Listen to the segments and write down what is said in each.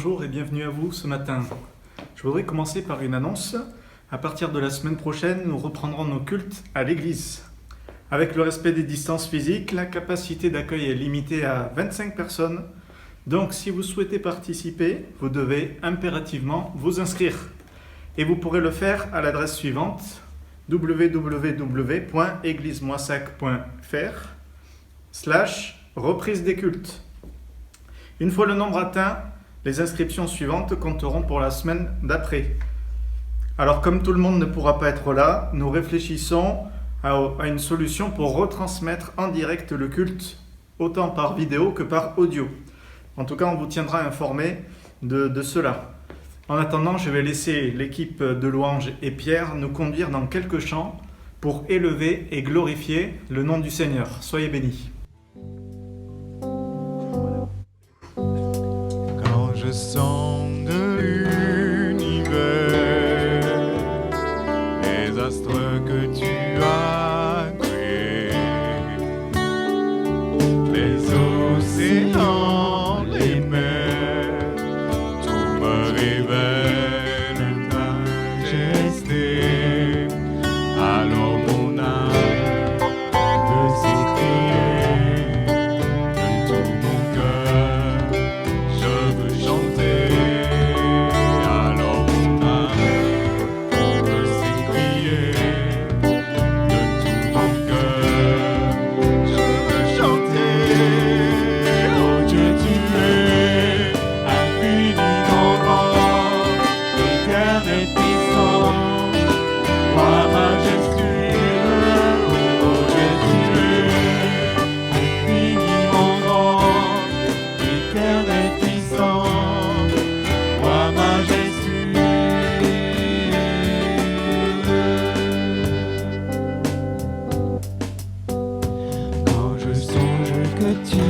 bonjour et bienvenue à vous ce matin. Je voudrais commencer par une annonce. À partir de la semaine prochaine, nous reprendrons nos cultes à l'église. Avec le respect des distances physiques, la capacité d'accueil est limitée à 25 personnes. Donc si vous souhaitez participer, vous devez impérativement vous inscrire. Et vous pourrez le faire à l'adresse suivante www.églisemoissac.fr/reprise des cultes. Une fois le nombre atteint, les inscriptions suivantes compteront pour la semaine d'après. Alors comme tout le monde ne pourra pas être là, nous réfléchissons à une solution pour retransmettre en direct le culte, autant par vidéo que par audio. En tout cas, on vous tiendra informé de cela. En attendant, je vais laisser l'équipe de Louange et Pierre nous conduire dans quelques chants pour élever et glorifier le nom du Seigneur. Soyez bénis. Quand je sonde l'univers, les astres que tu as créés, les océans, les mers, tout me révèle ta majesté. Alors mon âme veut s'écrier de tout mon cœur. Je veux chanter, alors mon âme veut s'écrier de tout mon cœur. Je veux chanter, oh Dieu, tu es infiniment grand, éternel puissant, roi majestueux. Oh Dieu, tu es infiniment grand, éternel puissant, roi majestueux. Quand je songe que tu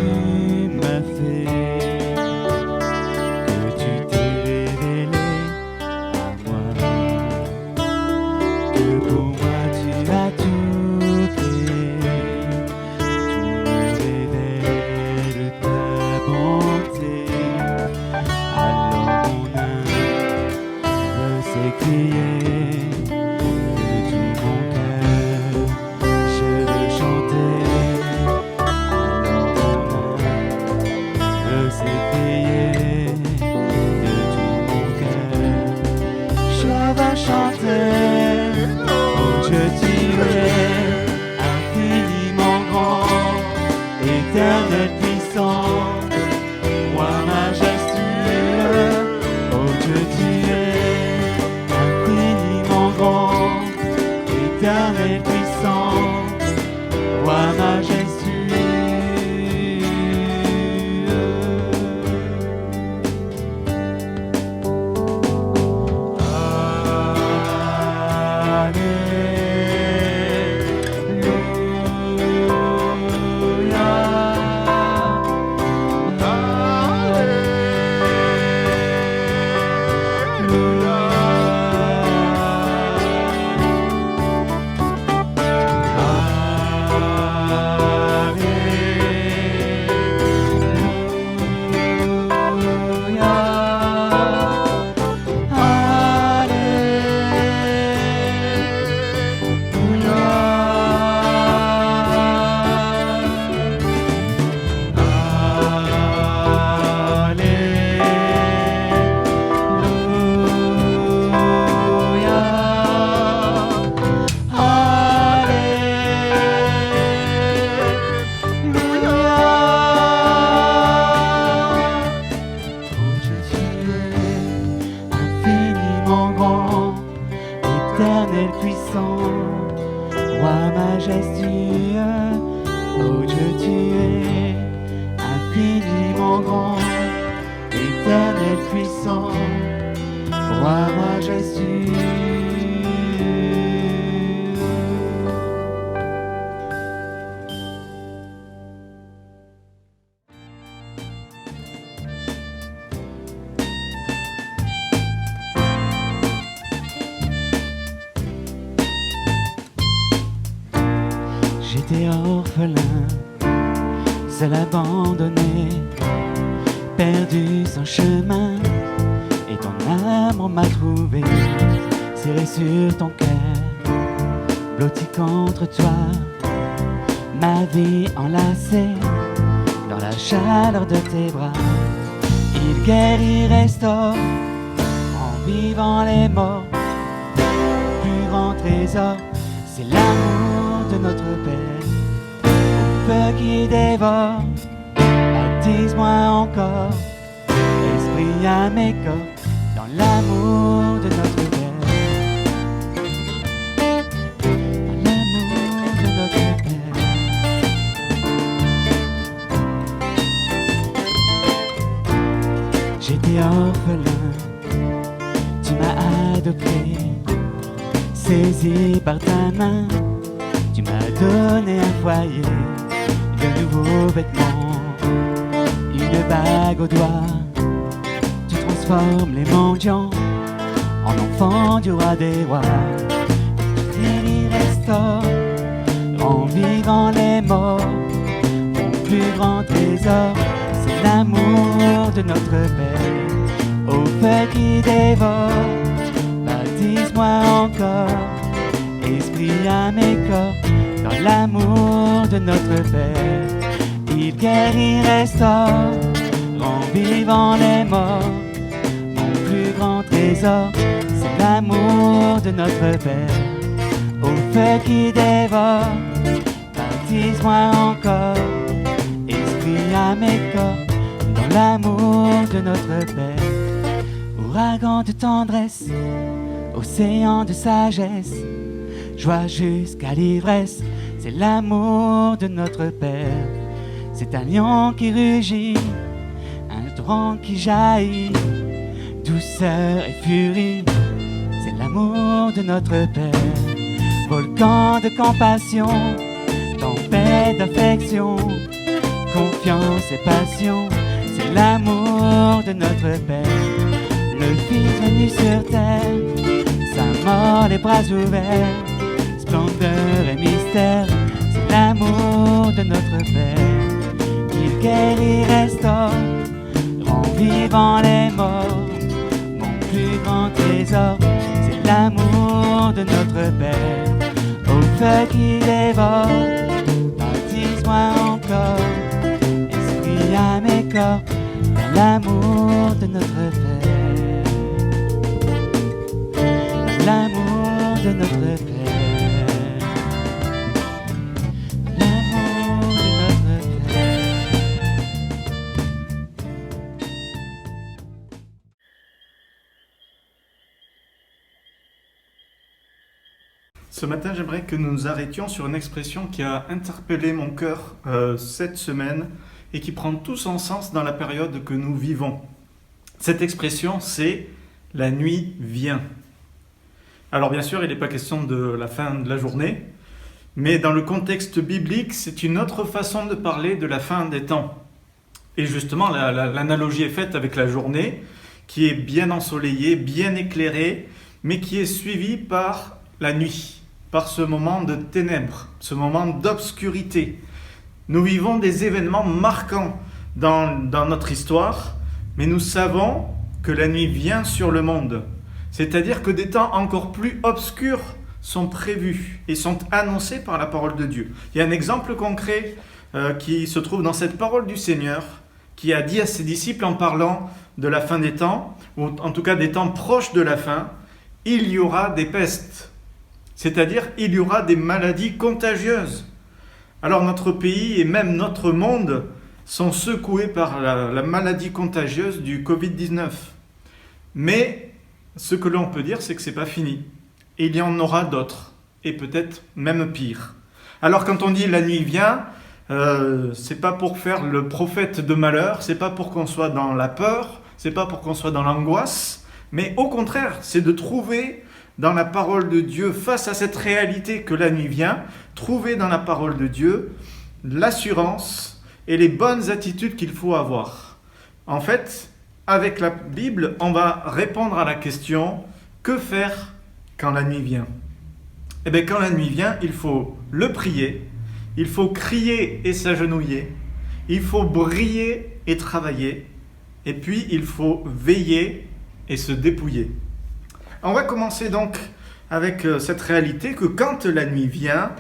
m'as fait, que tu t'es révélé à moi, que pour moi tu as tout créé, tout me révèle ta bonté. Alors mon âme veut s'écrier de tout mon cœur. Je veux chanter, alors mon âme veut s'écrier de tout mon cœur. Je vais chanter, oh Dieu, tu es infiniment grand, éternel puissant, roi majestueux. Oh Dieu, tu es infiniment grand, éternel puissant, roi majestueux. Infiniment grand, éternel puissant, roi majestueux. Oh Dieu, tu es infiniment grand, éternel puissant, roi majestueux. J'étais orphelin, seul abandonné, perdu sans chemin. amour m'a trouvé, serré sur ton cœur, blotti contre toi, ma vie enlacée dans la chaleur de tes bras. Il guérit, restaure, en vivant les morts. Plus grand trésor, c'est l'amour de notre Père, au feu qui dévore. Baptise-moi encore, esprit à mes corps, dans l'amour de notre Père, dans l'amour de notre Père. J'étais orphelin, tu m'as adopté, saisi par ta main, tu m'as donné un foyer, de nouveaux vêtements, une bague au doigt. Tu transformes les mendiants en enfants du roi des rois. Il restaure en vivant les morts. Mon plus grand trésor, c'est l'amour de notre Père, au feu qui dévore. Baptise-moi encore, esprit à mes corps, dans l'amour de notre Père. Il guérit, restaure, rend vivant les morts. Mon plus grand trésor, c'est l'amour de notre Père, au feu qui dévore. Baptise-moi encore, esprit à mes corps, dans l'amour de notre Père. Ouragan de tendresse, océan de sagesse, joie jusqu'à l'ivresse, c'est l'amour de notre Père. C'est un lion qui rugit, un torrent qui jaillit, douceur et furie, c'est l'amour de notre Père. Volcan de compassion, tempête d'affection, confiance et passion, c'est l'amour de notre Père. Le Fils venu sur terre, sa mort les bras ouverts, splendeur et mystère, c'est l'amour de notre Père. Il guérit, restaure, rend vivant les morts. Mon plus grand trésor, c'est l'amour de notre Père, au feu qui dévore. Baptise-moi encore, esprit à mes corps, dans l'amour de notre Père, dans l'amour de notre Père. Ce matin, j'aimerais que nous nous arrêtions sur une expression qui a interpellé mon cœur cette semaine et qui prend tout son sens dans la période que nous vivons. Cette expression, c'est « la nuit vient ». Alors bien sûr, il n'est pas question de la fin de la journée, mais dans le contexte biblique, c'est une autre façon de parler de la fin des temps. Et justement, l'analogie est faite avec la journée, qui est bien ensoleillée, bien éclairée, mais qui est suivie par la nuit, par ce moment de ténèbres, ce moment d'obscurité. Nous vivons des événements marquants dans notre histoire, mais nous savons que la nuit vient sur le monde. C'est-à-dire que des temps encore plus obscurs sont prévus et sont annoncés par la parole de Dieu. Il y a un exemple concret qui se trouve dans cette parole du Seigneur, qui a dit à ses disciples en parlant de la fin des temps, ou en tout cas des temps proches de la fin, « Il y aura des pestes ». C'est-à-dire, il y aura des maladies contagieuses. Alors notre pays et même notre monde sont secoués par la maladie contagieuse du Covid-19. Mais ce que l'on peut dire, c'est que ce n'est pas fini. Et il y en aura d'autres, et peut-être même pire. Alors quand on dit la nuit vient, c'est pas pour faire le prophète de malheur, c'est pas pour qu'on soit dans la peur, c'est pas pour qu'on soit dans l'angoisse, mais au contraire, c'est de trouver dans la parole de Dieu, face à cette réalité que la nuit vient, trouver dans la parole de Dieu l'assurance et les bonnes attitudes qu'il faut avoir. En fait, avec la Bible, on va répondre à la question « Que faire quand la nuit vient ?» Eh bien, quand la nuit vient, il faut le prier, il faut crier et s'agenouiller, il faut briller et travailler, et puis il faut veiller et se dépouiller. On va commencer donc avec cette réalité que quand la nuit vient,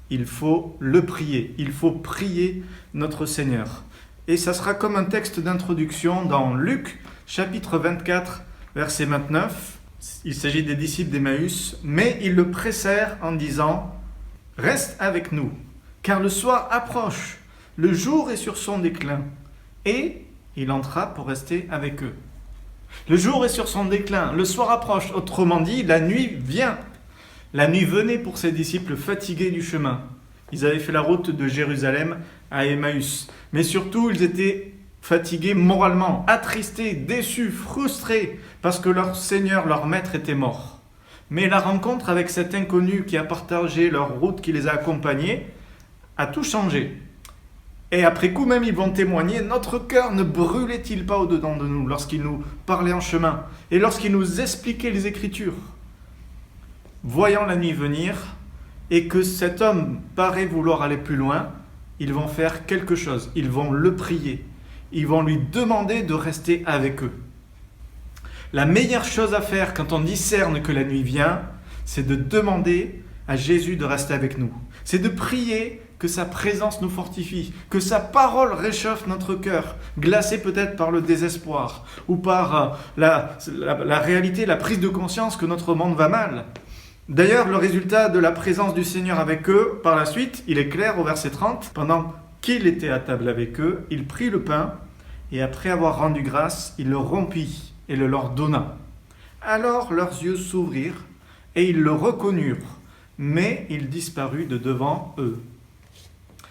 il faut le prier. Il faut prier notre Seigneur. Et ça sera comme un texte d'introduction dans Luc, chapitre 24, verset 29. Il s'agit des disciples d'Emmaüs, mais ils le pressèrent en disant « Reste avec nous, car le soir approche, le jour est sur son déclin. » Et il entra pour rester avec eux. Le jour est sur son déclin, le soir approche, autrement dit, la nuit vient. La nuit venait pour ses disciples fatigués du chemin. Ils avaient fait la route de Jérusalem à Emmaüs, mais surtout ils étaient fatigués moralement, attristés, déçus, frustrés, parce que leur Seigneur, leur Maître était mort. Mais la rencontre avec cet inconnu qui a partagé leur route, qui les a accompagnés, a tout changé. Et après coup même, ils vont témoigner, notre cœur ne brûlait-il pas au-dedans de nous lorsqu'il nous parlait en chemin et lorsqu'il nous expliquait les Écritures. Voyant la nuit venir et que cet homme paraît vouloir aller plus loin, ils vont faire quelque chose, ils vont le prier, ils vont lui demander de rester avec eux. La meilleure chose à faire quand on discerne que la nuit vient, c'est de demander à Jésus de rester avec nous. C'est de prier que sa présence nous fortifie, que sa parole réchauffe notre cœur, glacé peut-être par le désespoir ou par la réalité, la prise de conscience que notre monde va mal. D'ailleurs, le résultat de la présence du Seigneur avec eux, par la suite, il est clair au verset 30. Pendant qu'il était à table avec eux, il prit le pain et après avoir rendu grâce, il le rompit et le leur donna. Alors leurs yeux s'ouvrirent et ils le reconnurent, mais il disparut de devant eux.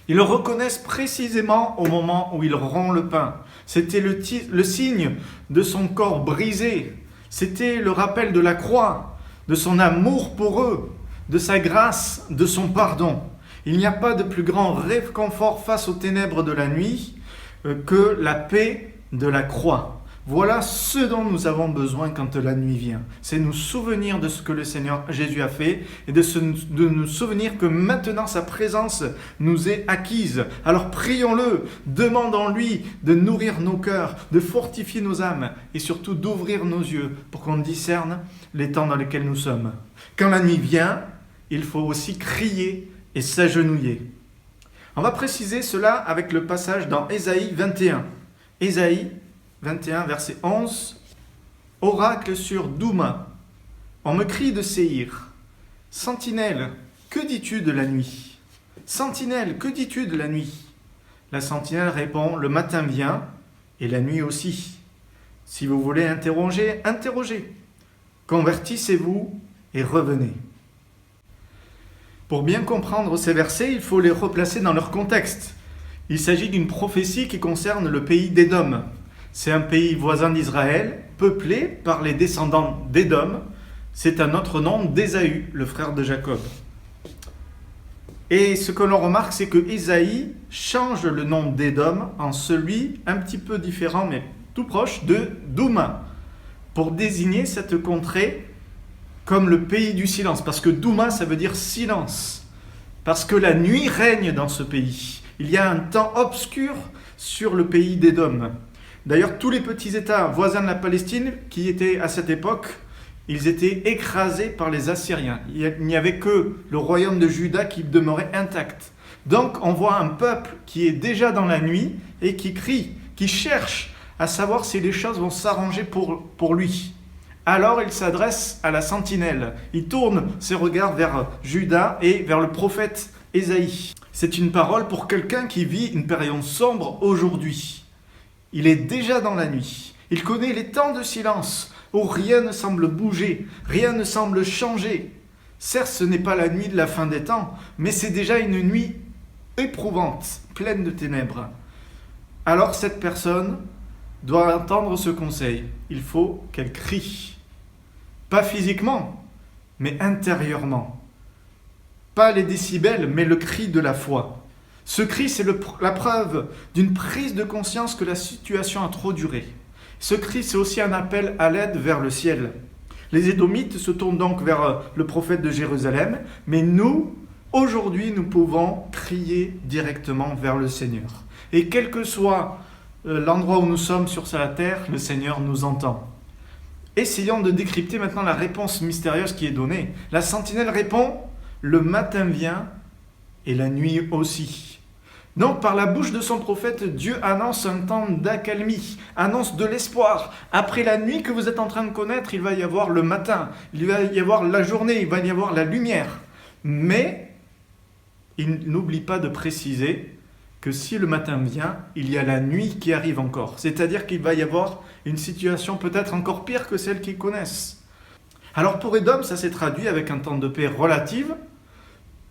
Ils le reconnaissent précisément au moment où il rompt le pain. C'était le signe de son corps brisé. C'était le rappel de la croix, de son amour pour eux, de sa grâce, de son pardon. Il n'y a pas de plus grand réconfort face aux ténèbres de la nuit que la paix de la croix. Voilà ce dont nous avons besoin quand la nuit vient. C'est nous souvenir de ce que le Seigneur Jésus a fait et de nous souvenir que maintenant sa présence nous est acquise. Alors prions-le, demandons-lui de nourrir nos cœurs, de fortifier nos âmes et surtout d'ouvrir nos yeux pour qu'on discerne les temps dans lesquels nous sommes. Quand la nuit vient, il faut aussi crier et s'agenouiller. On va préciser cela avec le passage dans Ésaïe 21. Ésaïe 21, verset 11. Oracle sur Douma. On me crie de Séhir. Sentinelle, que dis-tu de la nuit? Sentinelle, que dis-tu de la nuit? La sentinelle répond, le matin vient et la nuit aussi. Si vous voulez interroger, interrogez. Convertissez-vous et revenez. Pour bien comprendre ces versets, il faut les replacer dans leur contexte. Il s'agit d'une prophétie qui concerne le pays d'Édom. C'est un pays voisin d'Israël, peuplé par les descendants d'Édom. C'est un autre nom d'Ésaü, le frère de Jacob. Et ce que l'on remarque, c'est que Ésaïe change le nom d'Édom en celui un petit peu différent, mais tout proche, de Douma, pour désigner cette contrée comme le pays du silence. Parce que Douma, ça veut dire silence. Parce que la nuit règne dans ce pays. Il y a un temps obscur sur le pays d'Édom. D'ailleurs, tous les petits États voisins de la Palestine, qui étaient à cette époque, ils étaient écrasés par les Assyriens. Il n'y avait que le royaume de Juda qui demeurait intact. Donc, on voit un peuple qui est déjà dans la nuit et qui crie, qui cherche à savoir si les choses vont s'arranger pour lui. Alors, il s'adresse à la sentinelle. Il tourne ses regards vers Juda et vers le prophète Ésaïe. C'est une parole pour quelqu'un qui vit une période sombre aujourd'hui. Il est déjà dans la nuit. Il connaît les temps de silence où rien ne semble bouger, rien ne semble changer. Certes, ce n'est pas la nuit de la fin des temps, mais c'est déjà une nuit éprouvante, pleine de ténèbres. Alors cette personne doit entendre ce conseil. Il faut qu'elle crie. Pas physiquement, mais intérieurement. Pas les décibels, mais le cri de la foi. Ce cri, c'est la preuve d'une prise de conscience que la situation a trop duré. Ce cri, c'est aussi un appel à l'aide vers le ciel. Les Édomites se tournent donc vers le prophète de Jérusalem, mais nous, aujourd'hui, nous pouvons crier directement vers le Seigneur. Et quel que soit l'endroit où nous sommes sur la terre, le Seigneur nous entend. Essayons de décrypter maintenant la réponse mystérieuse qui est donnée. La sentinelle répond, le matin vient et la nuit aussi. Donc par la bouche de son prophète, Dieu annonce un temps d'accalmie, annonce de l'espoir. Après la nuit que vous êtes en train de connaître, il va y avoir le matin, il va y avoir la journée, il va y avoir la lumière. Mais il n'oublie pas de préciser que si le matin vient, il y a la nuit qui arrive encore. C'est-à-dire qu'il va y avoir une situation peut-être encore pire que celle qu'ils connaissent. Alors pour Édom, ça s'est traduit avec un temps de paix relative,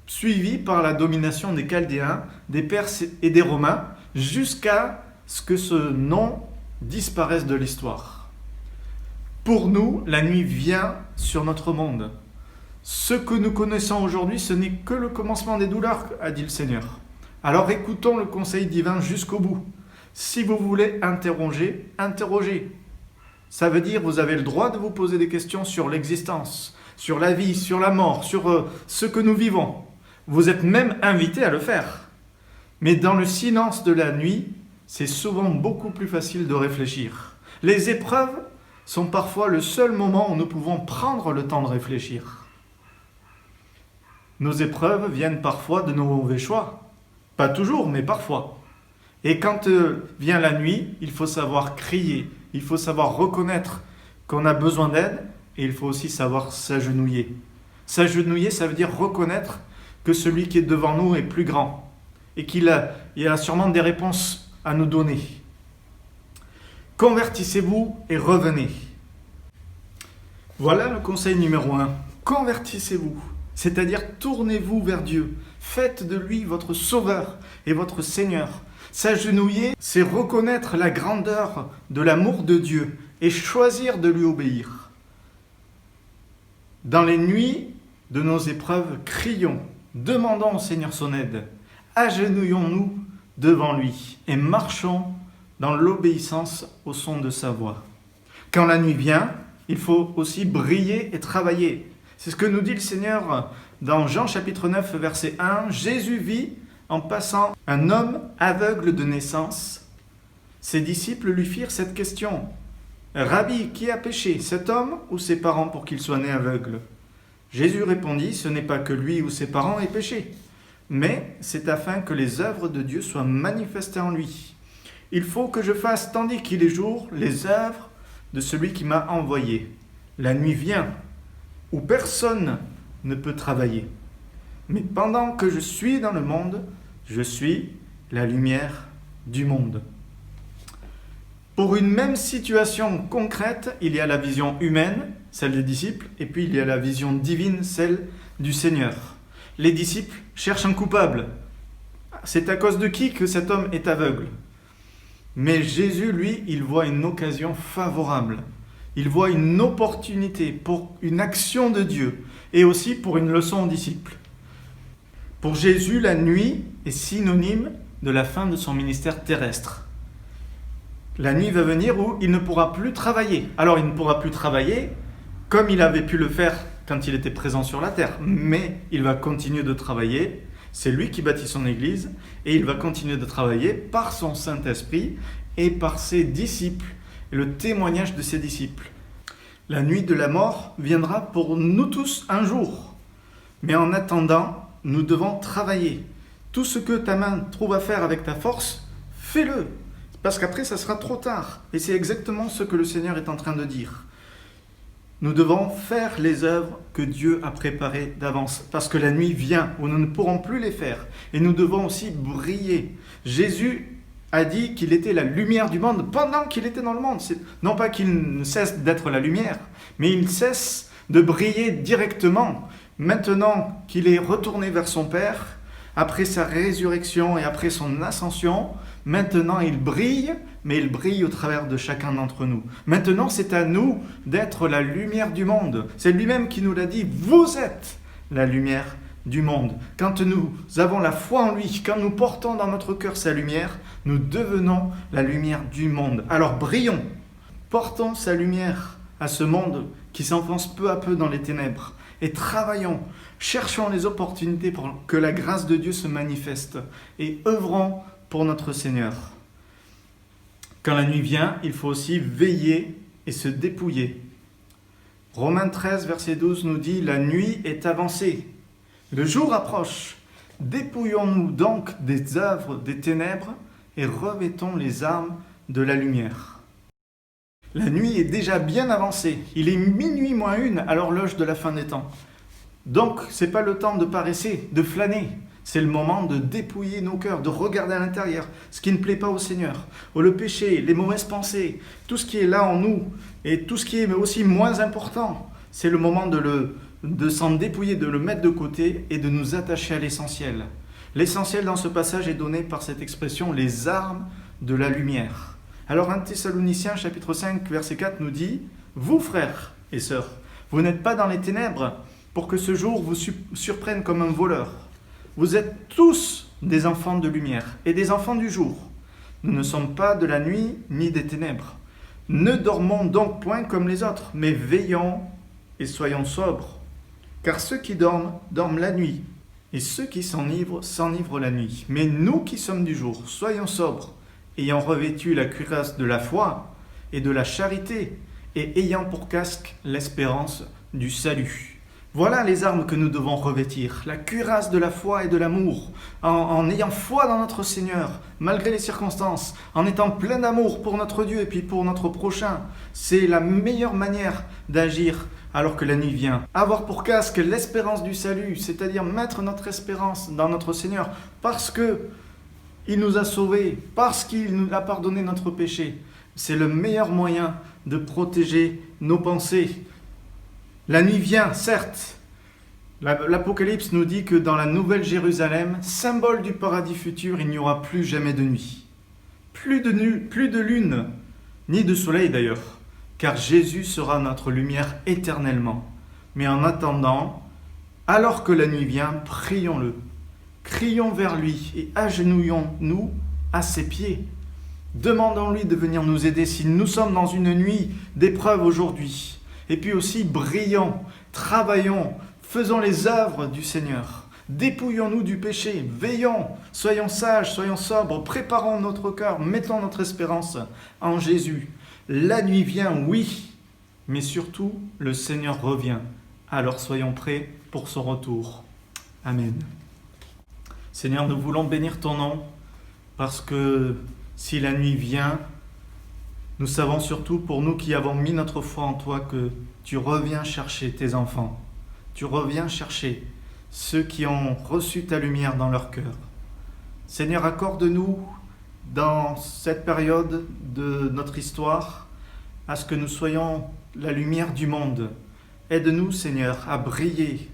suivi par la domination des Chaldéens, des Perses et des Romains, jusqu'à ce que ce nom disparaisse de l'histoire. Pour nous, la nuit vient sur notre monde. Ce que nous connaissons aujourd'hui, ce n'est que le commencement des douleurs, a dit le Seigneur. Alors écoutons le conseil divin jusqu'au bout. Si vous voulez interroger, interrogez. Ça veut dire que vous avez le droit de vous poser des questions sur l'existence, sur la vie, sur la mort, sur ce que nous vivons. Vous êtes même invité à le faire. Mais dans le silence de la nuit, c'est souvent beaucoup plus facile de réfléchir. Les épreuves sont parfois le seul moment où nous pouvons prendre le temps de réfléchir. Nos épreuves viennent parfois de nos mauvais choix. Pas toujours, mais parfois. Et quand vient la nuit, il faut savoir crier, il faut savoir reconnaître qu'on a besoin d'aide et il faut aussi savoir s'agenouiller. S'agenouiller, ça veut dire reconnaître que celui qui est devant nous est plus grand et qu'il a sûrement des réponses à nous donner. Convertissez-vous et revenez. Voilà le conseil numéro 1. Convertissez-vous, c'est-à-dire tournez-vous vers Dieu. Faites de lui votre sauveur et votre Seigneur. S'agenouiller, c'est reconnaître la grandeur de l'amour de Dieu et choisir de lui obéir. Dans les nuits de nos épreuves, crions, demandons au Seigneur son aide, agenouillons-nous devant lui et marchons dans l'obéissance au son de sa voix. Quand la nuit vient, il faut aussi briller et travailler. C'est ce que nous dit le Seigneur dans Jean chapitre 9, verset 1. Jésus vit en passant un homme aveugle de naissance. Ses disciples lui firent cette question. Rabbi, qui a péché, cet homme ou ses parents pour qu'il soit né aveugle? Jésus répondit, ce n'est pas que lui ou ses parents aient péché, mais c'est afin que les œuvres de Dieu soient manifestées en lui. Il faut que je fasse, tandis qu'il est jour, les œuvres de celui qui m'a envoyé. La nuit vient, où personne ne peut travailler. Mais pendant que je suis dans le monde, je suis la lumière du monde. Pour une même situation concrète, il y a la vision humaine, celle des disciples, et puis il y a la vision divine, celle du Seigneur. Les disciples cherchent un coupable. C'est à cause de qui que cet homme est aveugle? Mais Jésus, lui, il voit une occasion favorable. Il voit une opportunité pour une action de Dieu et aussi pour une leçon aux disciples. Pour Jésus, la nuit est synonyme de la fin de son ministère terrestre. La nuit va venir où il ne pourra plus travailler. Alors il ne pourra plus travailler comme il avait pu le faire quand il était présent sur la terre, mais il va continuer de travailler. C'est lui qui bâtit son Église et il va continuer de travailler par son Saint-Esprit et par ses disciples et le témoignage de ses disciples. La nuit de la mort viendra pour nous tous un jour. Mais en attendant, nous devons travailler. Tout ce que ta main trouve à faire avec ta force, fais-le. Parce qu'après, ça sera trop tard. Et c'est exactement ce que le Seigneur est en train de dire. Nous devons faire les œuvres que Dieu a préparées d'avance. Parce que la nuit vient où nous ne pourrons plus les faire. Et nous devons aussi briller. Jésus a dit qu'il était la lumière du monde pendant qu'il était dans le monde. Non pas qu'il ne cesse d'être la lumière, mais il cesse de briller directement. Maintenant qu'il est retourné vers son Père, après sa résurrection et après son ascension, maintenant il brille, mais il brille au travers de chacun d'entre nous. Maintenant, c'est à nous d'être la lumière du monde. C'est lui-même qui nous l'a dit, vous êtes la lumière du monde. Quand nous avons la foi en lui, quand nous portons dans notre cœur sa lumière, nous devenons la lumière du monde. Alors brillons, portons sa lumière à ce monde qui s'enfonce peu à peu dans les ténèbres et travaillons, cherchons les opportunités pour que la grâce de Dieu se manifeste et œuvrons pour notre Seigneur. Quand la nuit vient, il faut aussi veiller et se dépouiller. Romains 13, verset 12 nous dit « La nuit est avancée, le jour approche. Dépouillons-nous donc des œuvres des ténèbres et revêtons les armes de la lumière. » La nuit est déjà bien avancée. Il est minuit moins 1 à l'horloge de la fin des temps. Donc, ce n'est pas le temps de paresser, de flâner. C'est le moment de dépouiller nos cœurs, de regarder à l'intérieur ce qui ne plaît pas au Seigneur. Le péché, les mauvaises pensées, tout ce qui est là en nous et tout ce qui est aussi moins important. C'est le moment de s'en dépouiller, de le mettre de côté et de nous attacher à l'essentiel. L'essentiel dans ce passage est donné par cette expression, les armes de la lumière. Alors 1 Thessaloniciens chapitre 5 verset 4 nous dit « Vous frères et sœurs, vous n'êtes pas dans les ténèbres pour que ce jour vous surprenne comme un voleur. Vous êtes tous des enfants de lumière et des enfants du jour. Nous ne sommes pas de la nuit ni des ténèbres. Ne dormons donc point comme les autres, mais veillons et soyons sobres. Car ceux qui dorment, dorment la nuit, et ceux qui s'enivrent, s'enivrent la nuit. Mais nous qui sommes du jour, soyons sobres, ayant revêtu la cuirasse de la foi et de la charité, et ayant pour casque l'espérance du salut. » Voilà les armes que nous devons revêtir, la cuirasse de la foi et de l'amour, en ayant foi dans notre Seigneur, malgré les circonstances, en étant plein d'amour pour notre Dieu et puis pour notre prochain. C'est la meilleure manière d'agir alors que la nuit vient. Avoir pour casque l'espérance du salut, c'est-à-dire mettre notre espérance dans notre Seigneur, parce que il nous a sauvés, parce qu'il nous a pardonné notre péché. C'est le meilleur moyen de protéger nos pensées. La nuit vient, certes. L'Apocalypse nous dit que dans la Nouvelle Jérusalem, symbole du paradis futur, il n'y aura plus jamais de nuit. Plus de lune, ni de soleil d'ailleurs, car Jésus sera notre lumière éternellement. Mais en attendant, alors que la nuit vient, prions-le. Crions vers lui et agenouillons-nous à ses pieds. Demandons-lui de venir nous aider si nous sommes dans une nuit d'épreuve aujourd'hui. Et puis aussi, brillons, travaillons, faisons les œuvres du Seigneur. Dépouillons-nous du péché, veillons, soyons sages, soyons sobres, préparons notre cœur, mettons notre espérance en Jésus. La nuit vient, oui, mais surtout, le Seigneur revient. Alors soyons prêts pour son retour. Amen. Seigneur, nous voulons bénir ton nom, parce que si la nuit vient, nous savons surtout, pour nous qui avons mis notre foi en toi, que tu reviens chercher tes enfants. Tu reviens chercher ceux qui ont reçu ta lumière dans leur cœur. Seigneur, accorde-nous, dans cette période de notre histoire, à ce que nous soyons la lumière du monde. Aide-nous, Seigneur, à briller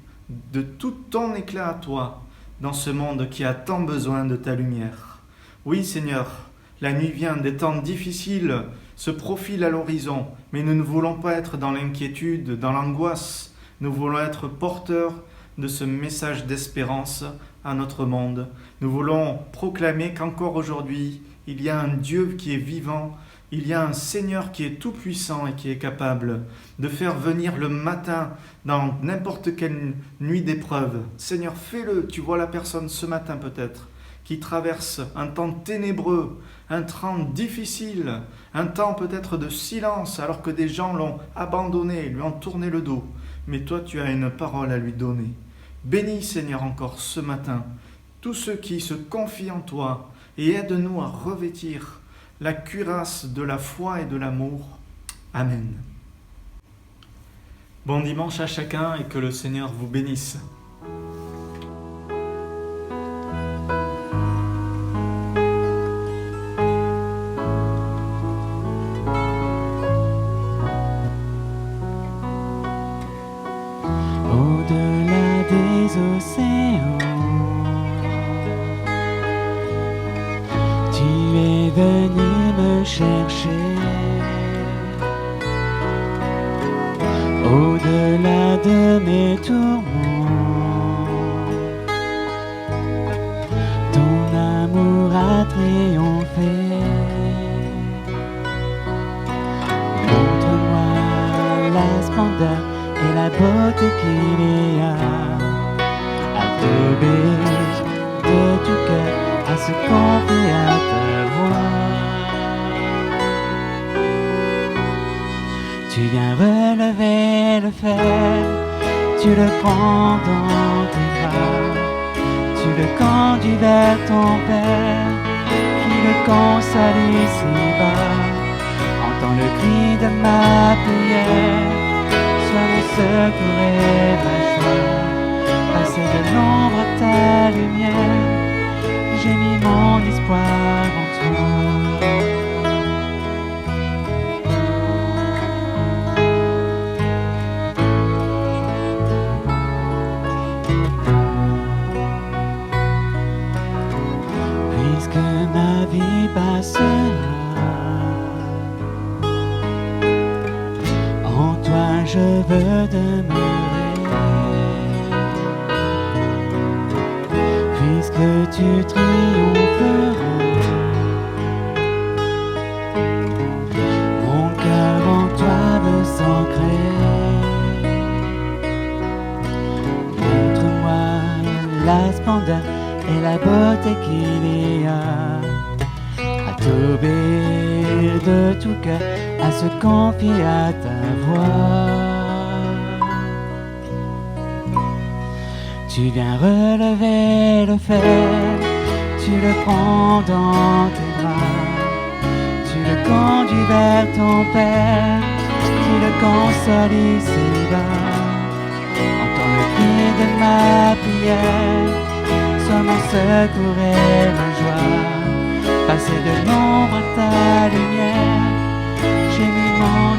de tout ton éclat à toi, dans ce monde qui a tant besoin de ta lumière. Oui, Seigneur, la nuit vient, des temps difficiles se profilent à l'horizon, mais nous ne voulons pas être dans l'inquiétude, dans l'angoisse. Nous voulons être porteurs de ce message d'espérance à notre monde. Nous voulons proclamer qu'encore aujourd'hui, il y a un Dieu qui est vivant, il y a un Seigneur qui est tout-puissant et qui est capable de faire venir le matin dans n'importe quelle nuit d'épreuve. Seigneur, fais-le. Tu vois la personne ce matin peut-être qui traverse un temps ténébreux, un temps difficile, un temps peut-être de silence alors que des gens l'ont abandonné, lui ont tourné le dos. Mais toi, tu as une parole à lui donner. Bénis, Seigneur, encore ce matin tous ceux qui se confient en toi et aide-nous à revêtir la cuirasse de la foi et de l'amour. Amen. Bon dimanche à chacun et que le Seigneur vous bénisse. Au-delà des océans, tu es venu me chercher. Au-delà de mes tourments, ton amour a triomphé. Montre-moi la splendeur et la beauté qu'il y a à tomber de tout cœur, à se confier à ta voix. Tu viens relever le le prends dans tes bras, tu le conduis vers ton Père, qui le console ici-bas. Entends le cri de ma prière, sois mon secours et ma joie. Passer de l'ombre à ta lumière, j'ai mis mon espoir en toi. Puisque ma vie passera, en toi je veux demeurer. Puisque tu triompheras, mon cœur en toi veut s'ancrer. Montre-moi la splendeur et la beauté qu'il y a à t'obéir de tout cœur, à se confier à ta voix. Tu viens relever le fer, tu le prends dans tes bras, tu le conduis vers ton Père, qui le console ici-bas. Entends le cri de ma prière, sois mon secours et ma joie. Passer de l'ombre à ta lumière, j'ai mis mon